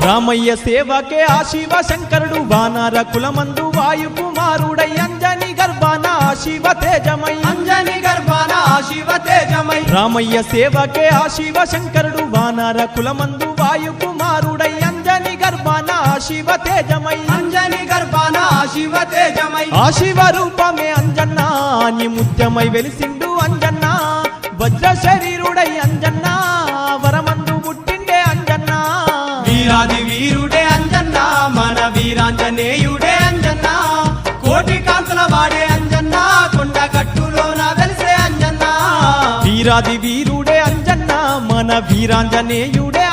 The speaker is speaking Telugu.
రామయ్య సేవకే ఆ శివ శంకరుడు వానర కులమందు వాయు కుమారుడై అంజని గర్భాన శివ తేజమై అంజని గర్భాన శివ తేజమై రామయ్య సేవకే ఆ శివ శంకరుడు వానర కులమందు వాయు కుమారుడై అంజని గర్భాన శివ తేజమై అంజని గర్భాన శివ తేజమై ఆ శివ రూపమే అంజన్న నీ ముత్యమై వెలిసిండు అంజన్న వజ్ర శరీరుడై అంజన్న వరమందు పుట్టిండే అంజన్న వీరాది వీరుడే అంజన్న మన వీరాంజనేయుడే అంజన్న కోటి కాంతుల వాడే అంజన్న కొండ గట్టులోన వెలిసే అంజన్న వీరాది వీరుడే అంజన్న మన వీరాంజనేయుడే